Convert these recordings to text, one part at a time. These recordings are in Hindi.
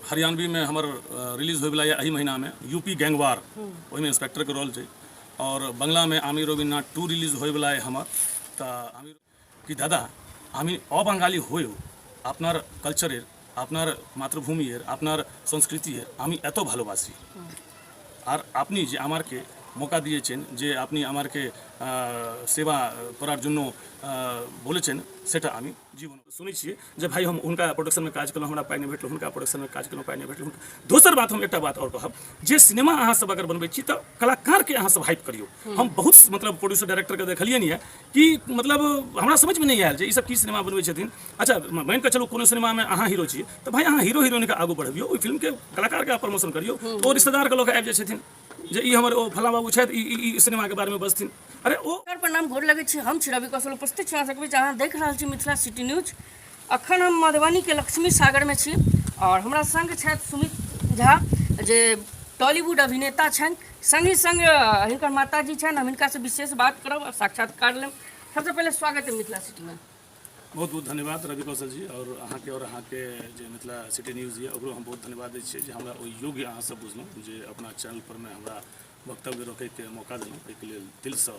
हरियाणवी में हमर रिलीज होय वाला यही महीना में यूपी गैंगवार ओहिमे इंस्पेक्टर के रोल छै। और बंगला में आमी रविन्द्रनाथ 2 रिलीज होय वाला है हमर। तो आमी कि दादा आमी अबांगाली होयो आपनार कल्चरेर आपनार मातृभूमिर आपनार संस्कृतिर आमी एतो भालोबासी और आपनी जे आमारके मौका दिएছেন যে আপনি আমারকে सेवा करार जन्य बोलेছেন सेटा आमी जीवन सुनै छियै जे भाई हम हुनका प्रोडक्शन में काज केलहुँ हमरा पाइ नहि भेटल, हुनका प्रोडक्शन में काज केलहुँ पाइ नहि भेटल। दोसर बात हम एकटा बात और कहब जे सिनेमा अहाँ सब अगर बनबै छी तऽ कलाकार के अहाँ सब हाइप करियौ। हम बहुत मतलब प्रोड्यूसर डायरेक्टर के देखलिए नहीं है कि मतलब हमरा समझ में नहीं आयल जे ई सब की सिनेमा बनबै छथिन। अच्छा मान के चलू कोनो सिनेमा में अहाँ हीरो छी तऽ भाई अहाँ हीरो हीरोइन के आगू बढ़बियौ, ओहि फिल्म के कलाकार के प्रमोशन करियौ। तो ओ रिश्तेदार के लोग आबि जाइ छथिन जे ई हमर ओ फला बाबू छथि ई सिनेमा के बारे में बजथिन। अरे ओ प्रणाम गोर लगै छी। हम छी रवि कौशल उपस्थित छी अहाँ सबके बीच। अहाँ देख रहल छी मिथिला सिटी न्यूज। अखन हम मधुबनी के लक्ष्मी सागर में छी और हमरा संग छथि सुमित झा जे टॉलीवुड अभिनेता छनि, संगे संग हिनकर माताजी छनि। हम हिनका से विशेष बात करब और साक्षात्कार लेब। सबसे पहले स्वागत है मिथिला सिटी में। बहुत बहुत धन्यवाद रवि कौशल जी और अहाँ के जे मिथिला सिटी न्यूज ये ओकरो हम बहुत धन्यवाद दै छियै जे हमरा ओहि योग्य अहाँ सब बुझलहुँ जे अपना चैनल पर में हमरा वक्तव्य रखे के मौका देलहुँ, एहिके लेल दिल से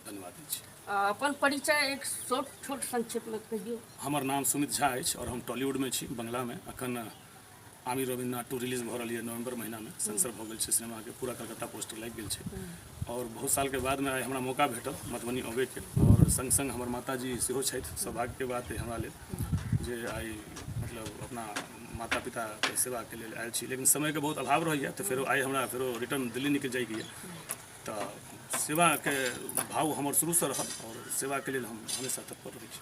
धन्यवाद दै छी। अपन परिचय एक छोट संक्षेप में कहियौ। हमर नाम सुमित झा अछि और हम टॉलीवुड में छी बंगला में। अखन आमी रविन्द्रनाथ 2 रिलीज भऽ रहल है नवंबर महीना में। सेंसर भऽ गेल छै सिनेमा के, पूरा कलकत्ता पोस्टर लागि गेल छै और बहुत साल के बाद में आइ हमरा मौका भेटल मधुबनी अबै के। और संग संग हमर माताजी सेहो छथि। सौभाग्य के बात है हमरा लेल जे आइ मतलब अपना माता पिता के सेवा के लेल आयल छी, लेकिन समय के बहुत अभाव रहैया तो फेरो आइ हमरा फेरो रिटर्न दिल्ली निकल जाइके है। तो सेवा के भाव हमर शुरू से रहल और सेवा के लेल हम हमेशा तत्पर रहै छी।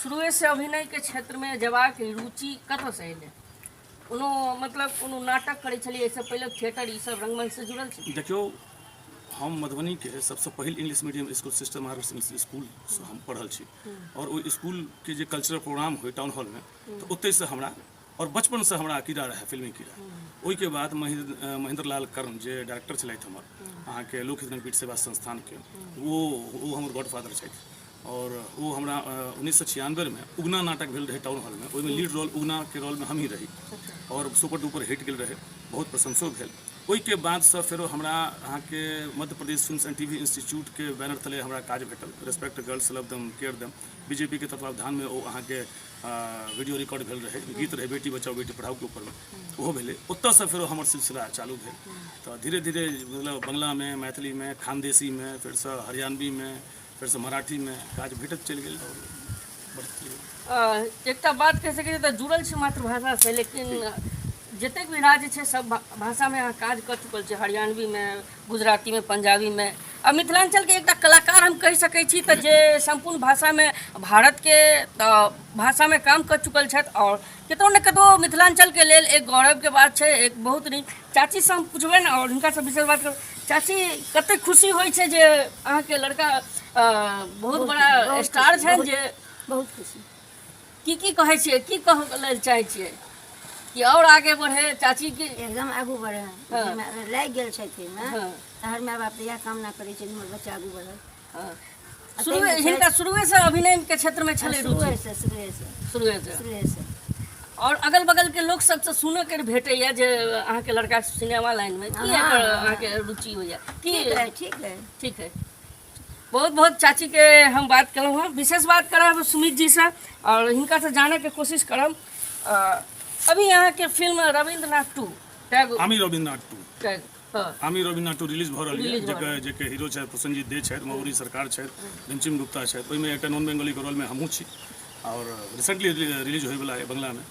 शुरुए से अभिनय के क्षेत्र में जेबाक रुचि कतऽ से एलै? कोनो मतलब कोनो नाटक करै छलियै इससे पहले थिएटर ई सब रंगमंच से जुड़ल छी? देखियो हम मधुबनी के सबसे पहिल English medium school system arts school से हम पढ़ल छी और वो स्कूल के जे कल्चरल प्रोग्राम हुए टाउन हॉल में तो ओतै से हमरा और बचपन से हमरा कीड़ा रहे फिल्मी कीड़ा। ओहि के बाद महेंद्र लाल कर्ण जे डायरेक्टर छलथि हमर अहाँ के लोक हित पीठ सेवा संस्थान के, वो हमर गॉडफादर छथि और वो हमरा 1996 में उगना नाटक भेल रहे टाउन हॉल में। ओहिमे लीड रोल उगना के रोल में हम ही रही और सुपर डुपर हिट गेल रहे, बहुत प्रशंसो भेल। ओहि के बाद से फेरो हमरा अहाँ के Madhya Pradesh films and TV institute के बैनर तले हमरा काज भेटल। Respect girls love them care them BJP के तत्वावधान में वो अहाँ के वीडियो रिकॉर्ड भेल रहे, गीत रहे बेटी बचाओ बेटी पढ़ाओ के ऊपर में, ओहो भेले। ओतऽ से फेरो हमर सिलसिला चालू भेल। तो धीरे धीरे मतलब बंगला में, मैथिली में, खानदेशी में, फिर से हरियाणवी में, फिर से मराठी में काज भेटत चलि गेल और बढ़त। एकटा बात कह सकै तऽ जुड़ल छै मातृभाषा से, लेकिन जतेक भी राज्य छै सब भाषा में अहाँ काज कऽ चुकल छै, हरियाणवी में, गुजराती में, पंजाबी में। आ मिथिलांचल के एकटा कलाकार हम कहि सकै छी तऽ जे संपूर्ण भाषा में भारत के भाषा में काम कर चुकल छथि और कतौ न कतौ मिथिलांचल के लेल एक गौरव के बात छै। एक बहुत नीक चाची से हम पूछबै न और हिनका से विशेष बात करब। चाची कते खुशी होइ छै जे अहाँ के लड़का बहुत बड़ा स्टार छनि जे बहुत खुशी। की कहै छियै, की कहऽ लेल चाहै छियै कि और आगे बढ़े चाची की? एकदम आगू बढ़े लागि गेल छथिन हाँ। हर माय बाप इएह कामना करै छै हमर बच्चा आगू बढ़े। हिनका शुरुए से अभिनय के क्षेत्र में छलै रुचि? शुरुए से। और अगल बगल के लोग सबसे सुनऽ के भेटैया जे अहाँ के लड़का सिनेमा लाइन में की एकर अहाँ के रुचि होइया? ठीक है। बहुत बहुत चाची के हम बात केलहुँ हँ। विशेष बात करब सुमित जी से और हिनका से जाने के कोशिश करब। अभी यहाँ के फिल्म रविन्द्रनाथ 2 आमी रविन्द्रनाथ 2 हाँ। आमी रविन्द्रनाथ 2 रिलीज भऽ रहल है जेके हीरो छथि प्रसन्नजीत दे छथि, मौरी सरकार छथि, भीमसिंह गुप्ता छथि। ओहिमे एकटा नॉन बेंगली के रोल में हमहूँ छी और रिसेंटली रिलीज होय वाला है बंगला में।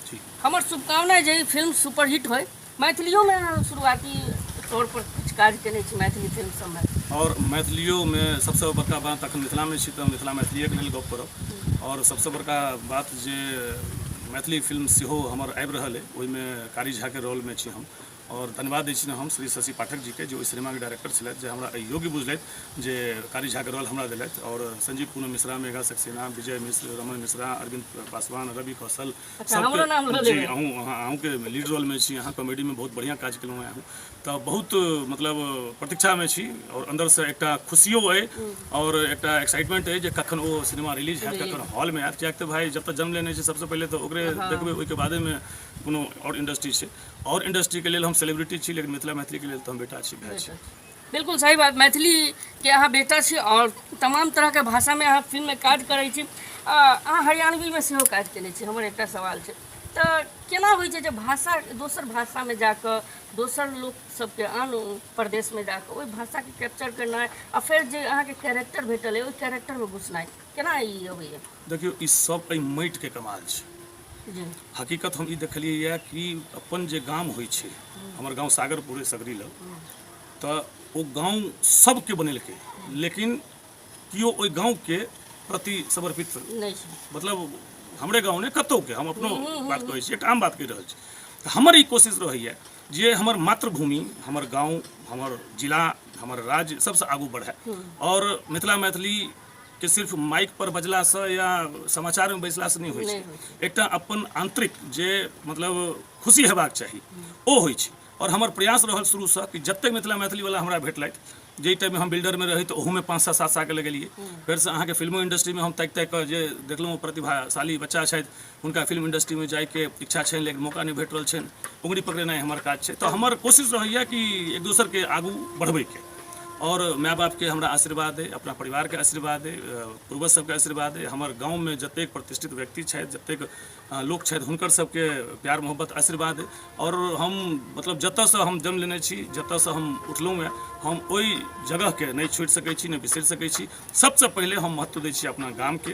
ठीक, हमर शुभकामना जे ई फिल्म सुपरहिट होय। मैथिलियों में शुरुआती तौर पर किछु काज केने छी मैथिली फिल्म सब में और मैथिलियों में सबसे बड़का बात अखन मिथिला में छी तऽ मिथिला मैथिलीए के लेल गप करब। और सबसे बड़का बात जे मैथिली फिल्म सेहो हमर आबि रहल है, ओहिमे कारी झा के रोल में छी हम और धन्यवाद दै छी हम श्री शशि पाठक जी के जो इस सिनेमा के डायरेक्टर छलथि जे हमरा योग्य बुझलथि जे कारी झा के रोल हमरा दिलथि। और संजीव पूनम मिश्रा, मेघा सक्सेना, विजय मिश्र, रमन मिश्रा, अरविंद पासवान, रवि कौशल जी अहूँ के लीड रोल में छी। अहाँ कॉमेडी में बहुत बढ़िया काज केलहुँ हैं तो बहुत मतलब प्रतीक्षा में छी और अंदर से एक खुशियों है और एक एक्साइटमेंट है जे कखन वो सिनेमा रिलीज है, कखन हॉल में आयत। कियाक तो भाई जब तक जन्म लेने सबसे पहले तो ओकरे देखबे, ओहि के बादे में कोनो और इंडस्ट्री छै, और इंडस्ट्री के लेल हम सेलिब्रिटी छी, लेकिन मिथिला मैथिली के लेल तो हम बेटा छी, भाई छी। बिल्कुल सही बात। मैथिली के अहाँ बेटा छी और तमाम तरह के भाषा में अहाँ फिल्म में काज करै छी। अहाँ हरियाणवी में सेहो काज केने छी। हमर एकटा सवाल छै, तऽ केना होइ छै जे भाषा दोसर भाषा में जाकऽ दोसर लोक सबके आन प्रदेश में जाकऽ ओहि भाषा के कैप्चर करनाइ आ फेर जे अहाँके कैरेक्टर भेटल है ओहि कैरेक्टर में घुसनाइ, केना ई अबैया? देखियो, ई सब एहि माटि के कमाल छै। जी हकीकत हम ई देखलियै यऽ कि अपन जे गाम होइ छै, हमर गाँव सागरपुर सकरी लग, तऽ ओ गाँव सबके बनेलकै, लेकिन केओ ओहि गाँव के प्रति समर्पित नहीं छै। मतलब हमरे गाँव ने कतौ के, हम अपनो बात कहै छी, एक आम बात कहि रहल छी। तऽ हमर ई कोशिश रहैया जे हमर मातृभूमि, हमर गाँव, हमर जिला, हमर राज्य सबसे आगू बढ़े, और मिथिला मैथिली के सिर्फ माइक पर बजला से या समाचार में बैसला से नहीं होइ छै। एकटा अपन आंतरिक जे मतलब खुशी हेबाक चाही ओ होइ छै। और हमर प्रयास रहल शुरू से कि जतेक मिथिला मैथिली वाला हमरा भेटलथि, जे टाइम में हम बिल्डर में रही तो ओहू में 5 साल 7 साल के लगेलिए। फिर से अहाँ के फिल्मो इंडस्ट्री में हम तक कऽ जे देखलहुँ प्रतिभाशाली बच्चा छथि, हुनका फिल्म इंडस्ट्री में जाइके इच्छा छनि, लेकिन मौका नहीं भेट रहल छनि। उंगली पकड़ेनाइ हमर काज छै। तो हमर कोशिश रहैया कि एक दोसर के आगू बढ़बै के, और माय बाप के हमरा आशीर्वाद है, अपना परिवार के आशीर्वाद है, पूर्वज सबके आशीर्वाद है, हमर गाँव में जतेक प्रतिष्ठित व्यक्ति छथि, जतेक लोक छथि, हुनकर सबके प्यार मोहब्बत आशीर्वाद है। और हम मतलब जतऽ से हम जन्म लेने छी, जतऽ से हम उठलहुँ हैं, हम ओहि जगह के नहीं छोड़ि सकै छी, नहीं बिसरि सकै छी। सबसे पहले हम महत्व दै छी अपना गाम के,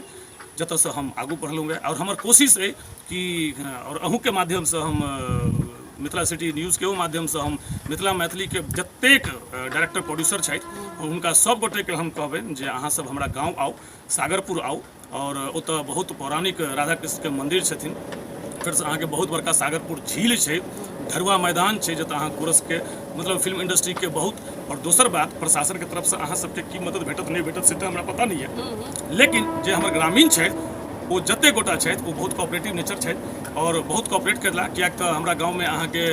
जतऽ से हम आगू बढ़लहुँ हैं। और हमर कोशिश है कि और अहूँ के माध्यम से हम मिथिला सिटी न्यूज़ के माध्यम से हम मिथिला मैथिली के जतेक डायरेक्टर प्रोड्यूसर छथि, हुनका सब गोटे के हम कहबनि जे अहाँ सब हमरा गाँव आउ, सागरपुर आउ, और ओतऽ बहुत पौराणिक राधा कृष्ण के मंदिर छथिन। फिर से अहाँके बहुत बड़का सागरपुर झील छै, ढरुआ मैदान छै, जतऽ अहाँ कोरस के मतलब फिल्म इंडस्ट्री के बहुत। और दोसर बात, प्रशासन के तरफ से अहाँ सबके की मदद भेटत नहीं भेटत से हमरा पता नहीं है, लेकिन जे हमर ग्रामीण छै वो जते गोटा छथि वो बहुत कोऑपरेटिव नेचर छथि और बहुत कोऑपरेट करला। कियाक तऽ हमरा गाँव में अहाँके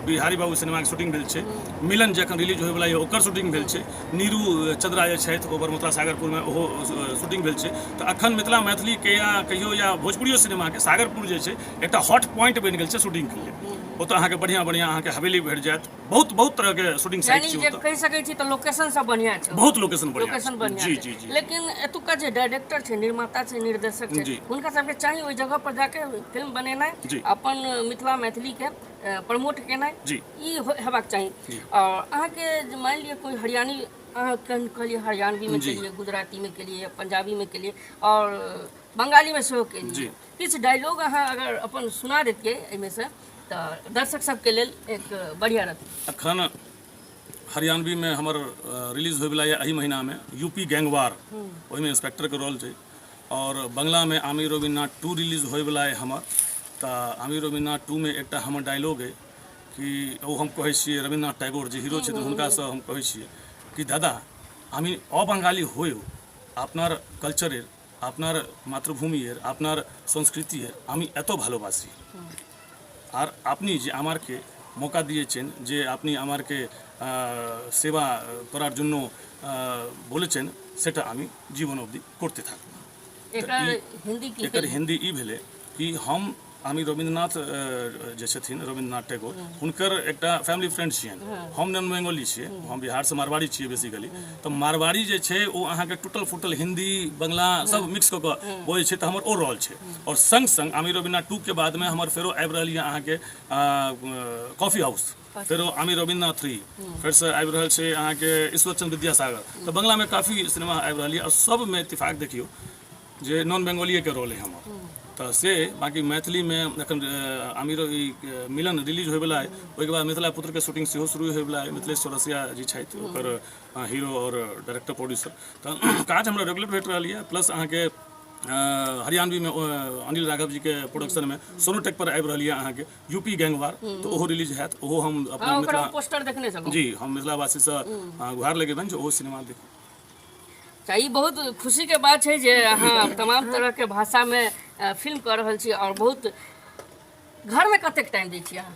बिहारी बाबू सिनेमा के शूटिंग भेल छै, मिलन जखन रिलीज होयवला यऽ ओकर शूटिंग भेल छै, नीरू चंद्रा जे छथि ओ बरमोतरा सागरपुर में ओहो शूटिंग भेल छै। तऽ अखन मिथिला मैथिली के या कहियो या भोजपुरियो सिनेमा के सागरपुर जे छै एकटा हॉट पॉइंट बनि गेल छै शूटिंग के लिए। ओतऽ अहाँके बढ़िया बढ़िया अहाँके हवेली भेट जायत, बहुत तरह के शूटिंग साइट छै ओतऽ। कहि सकै छी तऽ लोकेशन सब बढ़िया छै, बहुत लोकेशन बढ़िया लोकेशन बढ़िया जी छै। जी जी। लेकिन एतुका जे डायरेक्टर छै, निर्माता छै, निर्देशक छै, हुनका सबके चाही ओहि जगह पर जाके फिल्म बनेनाइ, अपन मिथिला मैथिली के प्रमोट केनाइ, ई हेबाक चाही। और अहाँके मान लिअ कोई हरियाणी अहाँ कहलिए हरियाणवी में केलिए, गुजराती में केलिए, पंजाबी में केलिए और बंगाली में सेहो केलिए, किछु डायलॉग अहाँ अगर अपन सुना देतियै एहिमे से तऽ दर्शक सबके लेल एक बढ़िया रहत। अखन हरियाणवी में हमर रिलीज होयवला यऽ एहि महीना में यूपी गैंगवार, ओहिमे इंस्पेक्टर के रोल छै। और बंगला में आमिर रवीन्द्रनाथ 2 रिलीज होयवला है हमर। तऽ आमिर रवीन्द्रनाथ 2 में एकटा हमर डायलॉग है कि ओ हम कहै छियै रवीन्द्रनाथ टैगोर जे हीरो छथिन हुनकासँ हम कहै छियै कि दादा আমি অবাঙালি হয়েও আপনার কালচারের, আপনার মাতৃভূমির, আপনার সংস্কৃতির আমি এত ভালোবাসি। আর আপনি যে আমাকে মৌকা দিয়েছেন, যে আপনি আমাকে সেবা করার জন্য বলেছেন, সেটা আমি জীবন অবধি করতে থাকব। एकर हिंदी ई भेले कि हम आमिर रवीन्द्रनाथ जे छथिन, रवीन्द्रनाथ टैगोर, हुनकर एकटा फैमिली फ्रेंड छियनि। हम नॉन बेंगोली छियै, हम बिहार से मारवाड़ी छियै बेसिकली। तऽ मारवाड़ी जे छै ओ अहाँके टूटल फूटल हिंदी बंगला सब मिक्स कऽ कऽ बोलै छै, तऽ हमर ओ रोल छै। और संग संग आमिर रवीन्द्रनाथ 2 के बाद में हमर फेरो आबि रहल यऽ अहाँके कॉफी हाउस, फेरो आमिर रवीन्द्रनाथ 3, फिर से आबि रहल छै अहाँके ईश्वर चंद्र विद्यासागर। तऽ बंगला में काफ़ी सिनेमा आबि रहल यऽ और सब में इत्तेफाक देखियो जे नॉन बेंगोलिए के रोल है हमर। तो से बाकी मैथिली में एखन आमिर मिलन रिलीज होयवला है, ओहिके बाद मिथिला पुत्र के शूटिंग सेहो शुरू होयवला है। मिथिलेश चौरसिया जी छथि ओकर हीरो और डायरेक्टर प्रोड्यूसर। तो काज हमरा रेगुलर भेट रहल है। प्लस अहाँके हरियाणवी में अनिल राघव जी के प्रोडक्शन में सोनोटेक पर आबि रहल है अहाँके यूपी गैंगवार, तो ओहो रिलीज हैत। ओहो हम अपना मिथिला पोस्टर देखने जी हम मिथिलावासी से गुहार लगेबनि जे ओहो सिनेमा देखू। ई बहुत खुशी के बात है जे अहाँ तमाम तरह के भाषा में फिल्म कर रहल छी। और बहुत घर में कतेक टाइम दै छी अहाँ?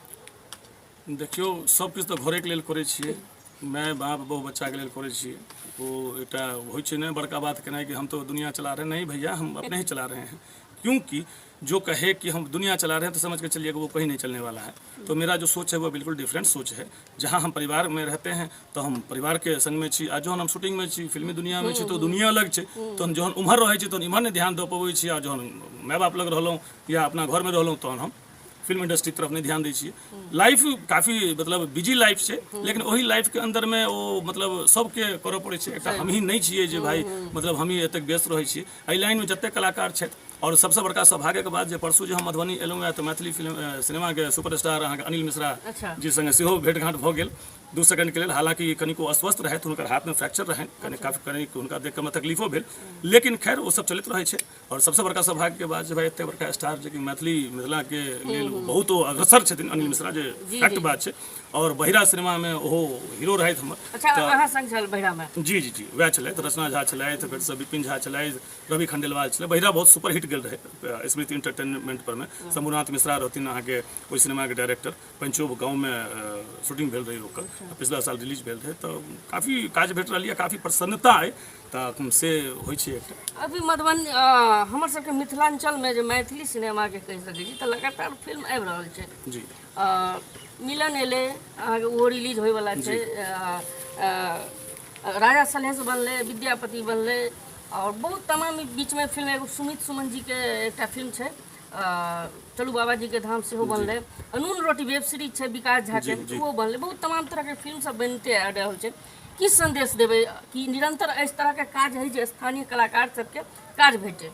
देखियो सब किछु तऽ घरे के लेल करै छियै, माय बाप बहु बच्चा के लेल करै छियै। वो एकटा होइ छै ने बड़का बात केनाइ कि हम तो दुनिया चला रहे, नहीं भैया हम अपने ही चला रहे हैं। क्योंकि जो कहे कि हम दुनिया चला रहे हैं तो समझ के चलिए कि वो कहीं नहीं चलने वाला है। तो मेरा जो सोच है वो बिल्कुल डिफरेंट सोच है। जहाँ हम परिवार में रहते हैं तो हम परिवार के संग में छी, आ जहन हम शूटिंग में छी, फिल्मी दुनिया में छी तो दुनिया अलग छै। तो हम जहन उम्हर रहे छी तो इम्हर नहीं ध्यान दे पबै छी, आ जहन माय बाप लग रहलहुँ या अपना घर में रहलहुँ तहन हम फिल्म इंडस्ट्री तरफ नहीं ध्यान दै छियै। लाइफ काफ़ी मतलब बिजी लाइफ छै, लेकिन वही लाइफ के अंदर में वो मतलब सबके करऽ पड़ै छै। एकटा हम ही नहीं छियै जे भाई मतलब हम ही एतेक व्यस्त रहै छियै। एहि लाइन में जतेक कलाकार छथि, और सबसे बड़का सौभाग्य के बात जे परसू जे हम मधुबनी एलहुँ हैं तो मैथिली फिल्म सिनेमा के सुपरस्टार अहाँके अनिल मिश्रा जी संगे सेहो भेंट घाट भऽ गेल 2 सेकंड के लिए। हालांकि कनिको अस्वस्थ रहथि, हुनकर हाथ में फ्रैक्चर रहनि, कनिक हुनका देख कऽ तकलीफो भेल, लेकिन खैर वो सब चलैत रहै छै। और सबसे बड़का सौभाग्य के बात जे भाई एते बड़का स्टार जे कि मिथिला के लेल बहुत अग्रसर छथिन अनिल मिश्रा, जे फैक्ट बात छै। और बहिरा सिनेमा में ओहो हीरो रहथि हमर। अच्छा, अहाँ संग छल बहिरा में? जी जी वएह छलथि, रचना झा छलथि, फेर से विपिन झा छलथि, रवि खंडेलवाल छलै। बहिरा बहुत सुपर हिट गेल रहे स्मृति इंटरटेनमेंट पर में। शंभुनाथ मिश्रा रहथिन अहाँके ओहि सिनेमा के डायरेक्टर। पंचोब गाँव में शूटिंग भेल रही ओकर, पिछला साल रिलीज भेल रहे। तो काफ़ी काज भेट रही है, काफ़ी प्रसन्नता है तो से होइ छै एकटा। अभी मधुबनी हमर सबके मिथिलांचल में जे मैथिली सिनेमा के कहि सकै छी तऽ लगातार फिल्म आबि रहल छै। जी मिलन एले अहाँके वो रिलीज होय वाला छै, राजा सलहेश बनले, विद्यापति बनले, और बहुत तमाम बीच में फिल्म एगो सुमित सुमन जी के एकटा फिल्म छै, चलू बाबा जी के धाम सेहो बनले, अनून रोटी वेब सीरीज छै विकास झा के, वो बनले। बहुत तमाम तरह के फिल्म सब बनते आ रहल छै। की संदेश देबै कि निरंतर इस तरह के काज है जो स्थानीय कलाकार सबके काज भेटे?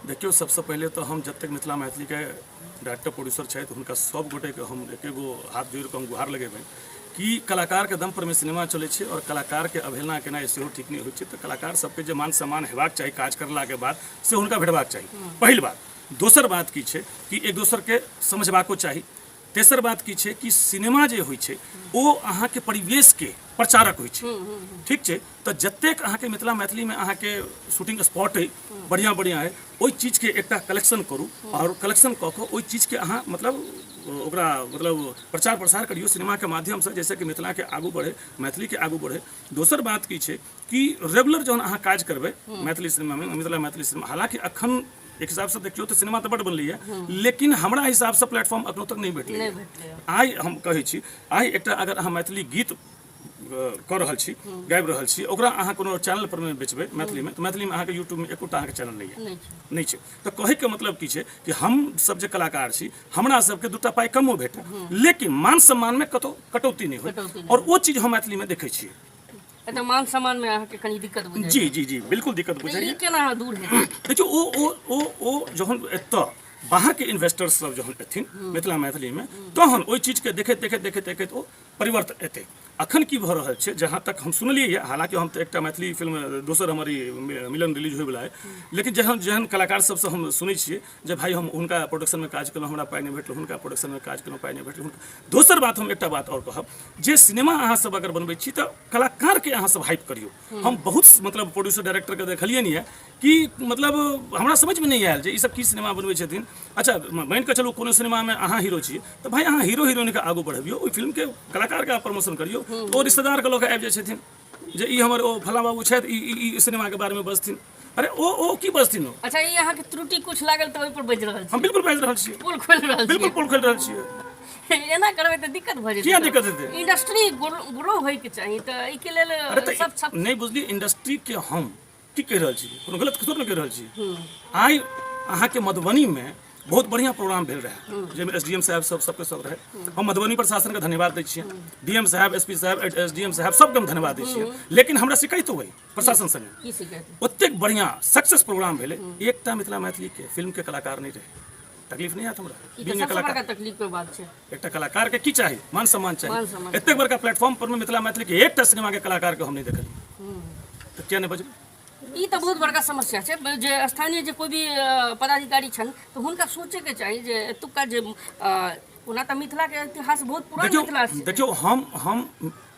देखियो, सबसे पहले तो हम जब तक मिथिला मैथिली के डायरेक्टर प्रोड्यूसर छथि हुनका सब गोटे के हम एकेगो हाथ जोड़ के हम गुहार लगेबै कि कलाकार के दम पर में सिनेमा चले छै, और कलाकार के अवहेलना केनाइ सेहो ठीक नहीं होइ छै। तो कलाकार सबके जे मान सम्मान हेबाक चाही काज करला के बाद से हुनका भेटबाक चाही, पहिल बात। दोसर बात की छै कि एक दोसर के समझबाको चाही। तेसर बात की छै कि सिनेमा जे होइ छै ओ अहाँके परिवेश के प्रचारक होइ छै, ठीक छै। तो जतेक अहाँके मिथिला मैथिली में अहाँके शूटिंग स्पॉट है बढ़िया बढ़िया है, ओहि चीज के एकटा कलेक्शन करू, और कलेक्शन कऽ कऽ ओहि चीज के अहाँ मतलब ओकरा मतलब प्रचार प्रसार करियो सिनेमा के माध्यम से, जैसे कि मिथिला के आगू बढ़े, मैथिली के आगू बढ़े। दोसर बात की छै कि रेगुलर जहन अहाँ काज करबै मैथिली सिनेमा में, मिथिला मैथिली सिनेमा, हालांकि अखन एक हिसाब से देखियो तो सिनेमा तो बड़ बनलै है, लेकिन हमरा हिसाब से प्लेटफॉर्म अखनो तक नहीं भेटलै। आइ हम कहै छी, आइ एकटा अगर अहाँ मैथिली गीत कऽ रहल छी, गाबि रहल छी, ओकरा अहाँ कोनो चैनल पर में बेचबै मैथिली में, तो मैथिली में अहाँके यूट्यूब में एकोटा अहाँके चैनल नहीं छै। तो कहै के मतलब की छै कि हम सब जे कलाकार छी हमरा सबके 2टा पाइ कमो भेटै, लेकिन मान सम्मान में कटौती नहीं होइ, और वो चीज हम मैथिली में देखै छियै। तो मान सम्मान में अहाँके कनी दिक्कत बुझाइए? जी बिल्कुल दिक्कत बुझाइए। केना दूर हेतै? देखियो, ओ जहन एतऽ बाहर के इन्वेस्टर्स सब जहन एथिन मिथिला मैथिली में, तहन ओहि चीज के देखैत देखैत देखैत देखैत ओ परिवर्तन एतै। अखन की भऽ रहल छै, जहाँ तक हम सुनलियै है, हालांकि हम तो एकटा मैथिली फिल्म दोसर हमारी मिलन रिलीज होय वाला है, लेकिन जेहन कलाकार सबसे हम सुनै छियै जे भाई हम हुनका प्रोडक्शन में काज केलहुँ, हमरा पाइ नहीं भेटल, हुनका प्रोडक्शन में काज केलहुँ, पाइ नहीं भेटल। दोसर बात हम एकटा बात और कहब, जे सिनेमा अहाँ सब अगर बनबै छी तऽ कलाकार के अहाँ सब हाइप करियो। हम बहुत मतलब प्रोड्यूसर डायरेक्टर के देखलियै नहीं है कि मतलब हमरा समझ में नहीं आयल जे ई सब की सिनेमा बनबै छथिन। अच्छा, मानि कऽ चलू कोनो सिनेमा में अहाँ हीरो छियै तऽ भाई अहाँ हीरो हीरोइन के आगू बढ़बियो, ओहि फिल्म के कलाकार के प्रमोशन करियो। ओ रिश्तेदार के लोग आबि जाइ छथिन जे ई हमर ओ फला बाबू छथि, ई सिनेमा के बारे में बजथिन। अरे ओ की बजथिन? अच्छा, ई अहाँके त्रुटि कुछ लागल तऽ ओहि पर बाजि रहल छी? हम बिल्कुल बाजि रहल छियै, पोल खोलि रहल छी, बिल्कुल पोल खोलि रहल छियै। एना करबै तऽ दिक्कत भऽ जेतै। किया दिक्कत हेतै? इंडस्ट्री ग्रो होय के चाही, तऽ एहि के लेल सब नहीं बुझलियै। इंडस्ट्री के हम की कहि रहल छी, कोनो गलत थोड़ नहि कहि रहल छी। आइ अहाँके मधुबनी में बहुत बढ़िया प्रोग्राम भेल रहे, जाहिमे SDM साहब सबके सब रहे। हम मधुबनी प्रशासन के धन्यवाद दै छियै, DM साहब, SP साहब, SDM साहब सबके हम धन्यवाद दै छियै। लेकिन हमरा शिकायत होइ प्रशासन संगे, ओतेक बढ़िया सक्सेस प्रोग्राम भेलै, एकटा मिथिला मैथिली के फिल्म के कलाकार नहीं रहे। तकलीफ नहीं आत हमरा? कलाकार तकलीफ के बात छै। एकटा कलाकार के की चाही? मान सम्मान चाही। एतेक बड़का प्लेटफॉर्म पर में मिथिला मैथिली के एकटा सिनेमा के कलाकार के हम नहीं देखलियै, तो क्या नहीं बजबै? ई तऽ बहुत बड़का समस्या छै। जे स्थानीय जे कोई भी पदाधिकारी छन तऽ हुनका सोचे के चाही जे एतुका जे ओना तऽ मिथिला के इतिहास बहुत पुरान इतिहास छै। देखियो, हम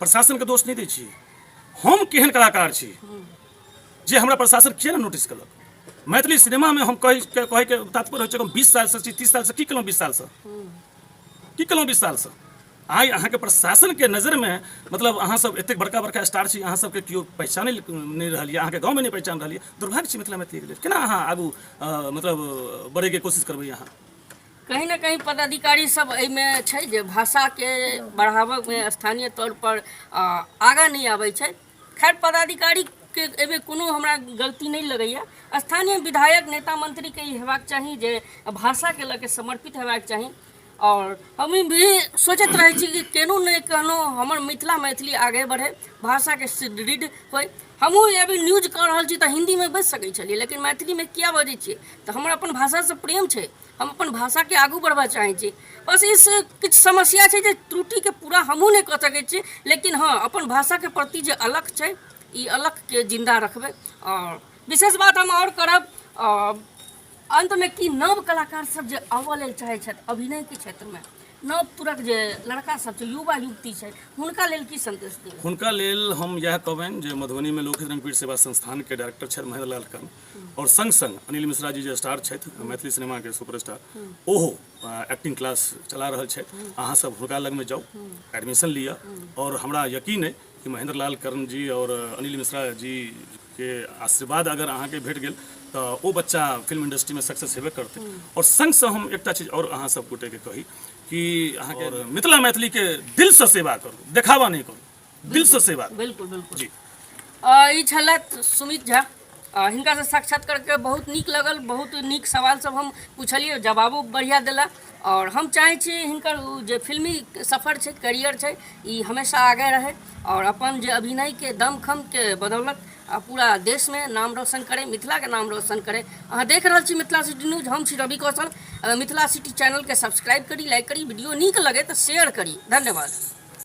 प्रशासन के दोष नहीं दै छी। हम केहन कलाकार छी जे हमरा प्रशासन किया ना नोटिस केलक? मैथिली सिनेमा में हम कहे के तात्पर्य होइ छै 20 साल से 30 साल से की केलहुँ? 20 साल से की केलहुँ? 20 साल से आइ अहाँके प्रशासन के नजर में मतलब अहाँ सब एतेक बड़का बड़का स्टार छी, अहाँ सबके केओ पहचानै नहि रहल यऽ, अहाँके गाँवमे नहि पहचान रहल यऽ, दुर्भाग्य छै मिथिला मैथिलीके लेल। केना अहाँ आगू मतलब बढ़ैके कोशिश करबै अहाँ? कहीं ना कहीं पदाधिकारी सब एहिमे छै जे भाषाके बढ़ाबैमे स्थानीय तौर पर आगाँ नहीं आबै छै। खैर पदाधिकारी के एहिमे कोनो हमरा गलती नहीं लगैया। स्थानीय विधायक नेता मंत्री के ई हेबाक चाही जे भाषाके लऽ के समर्पित हेबाक चाही। और हम भी सोचैत रहै छी कि केनो नहि केनो हमर मिथिला मैथिली आगे बढ़े, भाषाके सुदृढ़ होय। हमहूँ अभी न्यूज कऽ रहल छी तऽ हिन्दीमे बाजि सकै छलियै, लेकिन मैथिलीमे किया बजै छियै? तऽ हमर अपन भाषासँ प्रेम छै, हम अपन भाषाके आगू बढ़बा चाहै छी। बस इस किछु समस्या छै जे त्रुटिके पूरा हमहूँ नहि कऽ सकै छी, लेकिन हाँ अपन भाषाके प्रति जे अलख छै ई अलखके जिंदा रखबै। और विशेष बात हम और करब अंत में कि नव कलाकार सब जे आबऽ लेल चाहै छथि अभिनयके क्षेत्रमे, नव तुरक जे लड़का सब छै, युवा युवती छै, हुनका लेल की संदेश देबै? हुनका लेल हम यह कहबनि जे मधुबनीमे लोकहित रंगपीठ सेवा संस्थानके डायरेक्टर छथि महेंद्र लाल कर्ण, और संग संग अनिल मिश्रा जी जे स्टार छथि मैथिली सिनेमाके सुपरस्टार, ओहो एक्टिंग क्लास चला रहल छथि। अहाँ सब हुनका लगमे जाउ, एडमिशन लिअ, और हमरा यकीन अइ कि महेंद्र लाल कर्ण जी और अनिल मिश्रा जी के आशीर्वाद अगर अहाँके भेट गेल तऽ ओ बच्चा फिल्म इंडस्ट्रीमे सक्सेस हेबे करतै। और संग से हम एकटा चीज और अहाँ सब गोटे के कही कि अहाँके मिथिला मैथिलीके दिलसँ सेवा करू, देखावा नहीं करू, दिलसँ सेवा करू। बिल्कुल बिल्कुल जी। ई छलथि सुमित झा। हिनका से साक्षात करके बहुत नीक लगल, बहुत नीक सवाल सब हम पूछलिए, जवाबो बढ़िया देला। और हम चाहै छी हिनकर जे फिल्मी सफर छै, करियर छै, ई हमेशा आगे रहे और अपन जे अभिनय के दमखम के बदौलत पूरा देश में नाम रोशन करे, मिथिला के नाम रोशन करे। अहाँ देख रहल छी मिथिला सिटी न्यूज, हम छी रवि कौशल। मिथिला सिटी चैनल के सब्सक्राइब करी, लाइक करी, वीडियो नीक लगे तो शेयर करी। धन्यवाद।